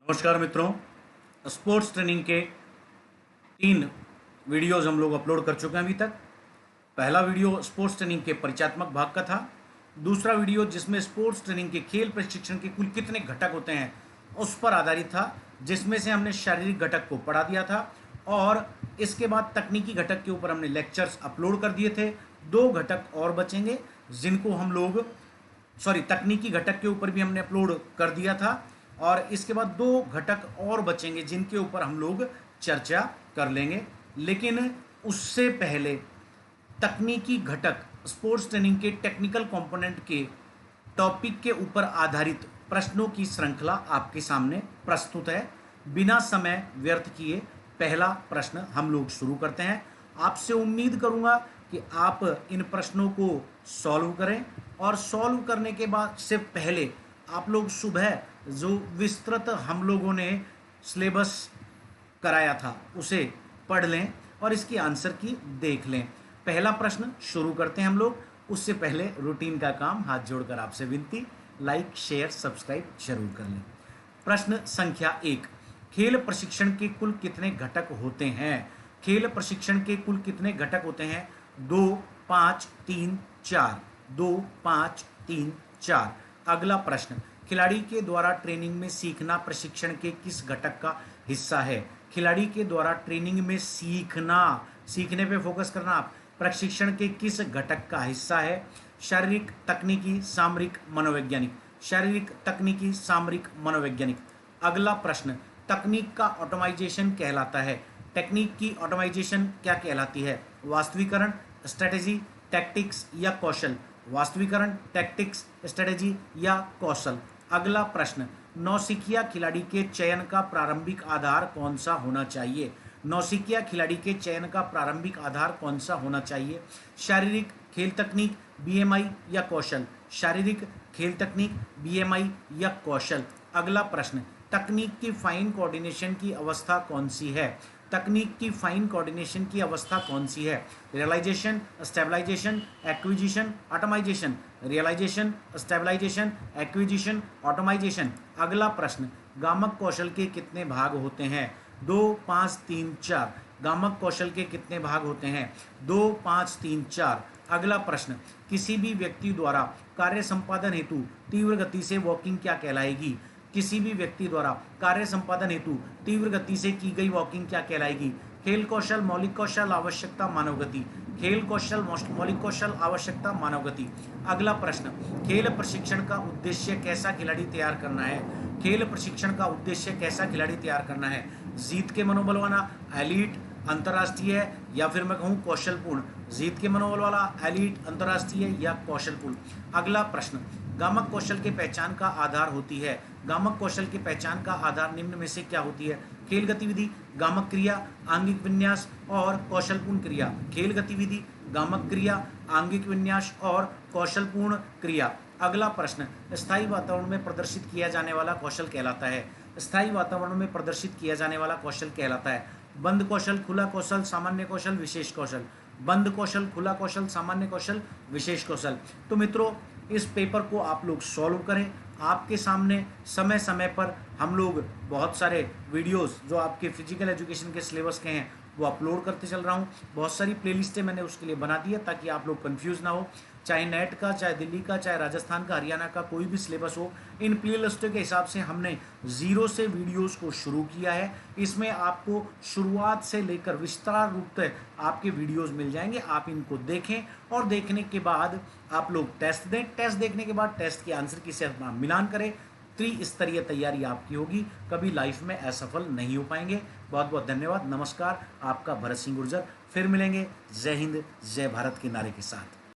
नमस्कार मित्रों। Sports training के 3 वीडियोज़ हम लोग अपलोड कर चुके हैं अभी तक। पहला वीडियो स्पोर्ट्स ट्रेनिंग के परिचयात्मक भाग का था। दूसरा वीडियो जिसमें स्पोर्ट्स ट्रेनिंग के खेल प्रशिक्षण के कुल कितने घटक होते हैं उस पर आधारित था, जिसमें से हमने शारीरिक घटक को पढ़ा दिया था और इसके बाद तकनीकी घटक के ऊपर हमने लेक्चर्स अपलोड कर दिए थे। 2 घटक और बचेंगे जिनको हम लोग तकनीकी घटक के ऊपर भी हमने अपलोड कर दिया था और इसके बाद 2 घटक और बचेंगे जिनके ऊपर हम लोग चर्चा कर लेंगे। लेकिन उससे पहले तकनीकी घटक स्पोर्ट्स ट्रेनिंग के टेक्निकल कंपोनेंट के टॉपिक के ऊपर आधारित प्रश्नों की श्रृंखला आपके सामने प्रस्तुत है। बिना समय व्यर्थ किए पहला प्रश्न हम लोग शुरू करते हैं। आपसे उम्मीद करूंगा कि आप इन प्रश्नों को सॉल्व करें और सॉल्व करने के बाद से पहले आप लोग सुबह जो विस्तृत हम लोगों ने सिलेबस कराया था उसे पढ़ लें और इसकी आंसर की देख लें। पहला प्रश्न शुरू करते हैं हम लोग। उससे पहले रूटीन का काम, हाथ जोड़कर आपसे विनती, लाइक शेयर सब्सक्राइब जरूर कर लें। प्रश्न संख्या 1, खेल प्रशिक्षण के कुल कितने घटक होते हैं? खेल प्रशिक्षण के कुल कितने घटक होते हैं? 2, 5, 3, 4। 2, 5, 3, 4। अगला प्रश्न, खिलाड़ी के द्वारा ट्रेनिंग में सीखना प्रशिक्षण के किस घटक का हिस्सा है? खिलाड़ी के द्वारा ट्रेनिंग में सीखने पे फोकस करना आप, प्रशिक्षण के किस घटक का हिस्सा है? शारीरिक, तकनीकी, सामरिक, मनोवैज्ञानिक। शारीरिक, तकनीकी, सामरिक, मनोवैज्ञानिक। अगला प्रश्न, तकनीक का ऑटोमाइजेशन कहलाता है। टेक्निक की ऑटोमाइजेशन क्या कहलाती है? वास्तविकरण, स्ट्रेटेजी, टैक्टिक्स या कौशल? वास्तविकरण, टैक्टिक्स, स्ट्रेटेजी या कौशल। अगला प्रश्न, नौसिखिया खिलाड़ी के चयन का प्रारंभिक आधार कौन सा होना चाहिए? नौसिखिया खिलाड़ी के चयन का प्रारंभिक आधार कौन सा होना चाहिए? शारीरिक, खेल तकनीक, बीएमआई या कौशल? शारीरिक, खेल तकनीक, बीएमआई या कौशल। अगला प्रश्न, तकनीक की फाइन कोऑर्डिनेशन की अवस्था कौन सी है? तकनीक की फाइन कोऑर्डिनेशन की अवस्था कौन सी है? Realisation, stabilisation, acquisition, automisation. Realisation, stabilisation, acquisition, automisation. अगला प्रश्न, गामक कौशल के कितने भाग होते हैं? 2, 5, 3, 4। गामक कौशल के कितने भाग होते हैं? 2, 5, 3, 4। अगला प्रश्न, किसी भी व्यक्ति द्वारा कार्य संपादन हेतु तीव्र गति से वॉकिंग क्या कहलाएगी? किसी भी व्यक्ति द्वारा कार्य संपादन हेतु तीव्र गति से की गई वॉकिंग क्या कहलाएगी? खेल कौशल, मौलिक कौशल, आवश्यकता, मानव गति। खेल कौशल, मौलिक कौशल, आवश्यकता, मानव गति। अगला प्रश्न, खेल प्रशिक्षण का उद्देश्य कैसा खिलाड़ी तैयार करना है? खेल प्रशिक्षण का उद्देश्य कैसा खिलाड़ी तैयार करना है? जीत के मनोबल वाला, एलीट, अंतर्राष्ट्रीय या फिर मैं कहूँ कौशलपूर्ण? जीत के मनोबल वाला, एलीट, अंतर्राष्ट्रीय या कौशलपूर्ण। अगला प्रश्न, गामक कौशल के पहचान का आधार होती है। गामक कौशल के पहचान का आधार निम्न में से क्या होती है? खेल गतिविधि, गामक क्रिया, आंगिक विन्यास और कौशलपूर्ण क्रिया। खेल गतिविधि, गामक क्रिया, आंगिक विन्यास और कौशलपूर्ण क्रिया। अगला प्रश्न, स्थायी वातावरण में प्रदर्शित किया जाने वाला कौशल कहलाता है। स्थायी वातावरण में प्रदर्शित किया जाने वाला कौशल कहलाता है बंद कौशल, खुला कौशल, सामान्य कौशल, विशेष कौशल। बंद कौशल, खुला कौशल, सामान्य कौशल, विशेष कौशल। तो मित्रों, इस पेपर को आप लोग सॉल्व करें। आपके सामने समय समय पर हम लोग बहुत सारे वीडियोस जो आपके फिजिकल एजुकेशन के सिलेबस के हैं वो अपलोड करते चल रहा हूँ। बहुत सारी प्लेलिस्टें मैंने उसके लिए बना दी है ताकि आप लोग कंफ्यूज ना हो। चाहे नेट का, चाहे दिल्ली का, चाहे राजस्थान का, हरियाणा का, कोई भी सिलेबस हो, इन प्लेलिस्टों के हिसाब से हमने 0 से वीडियोस को शुरू किया है। इसमें आपको शुरुआत से लेकर विस्तार रूप तक आपके वीडियोस मिल जाएंगे। आप इनको देखें और देखने के बाद आप लोग टेस्ट दें। टेस्ट देखने के बाद टेस्ट के आंसर के साथ मिलान करें। त्रिस्तरीय तैयारी आपकी होगी, कभी लाइफ में असफल नहीं हो पाएंगे। बहुत बहुत धन्यवाद। नमस्कार, आपका भरत सिंह गुर्जर। फिर मिलेंगे जय हिंद जय भारत के नारे के साथ।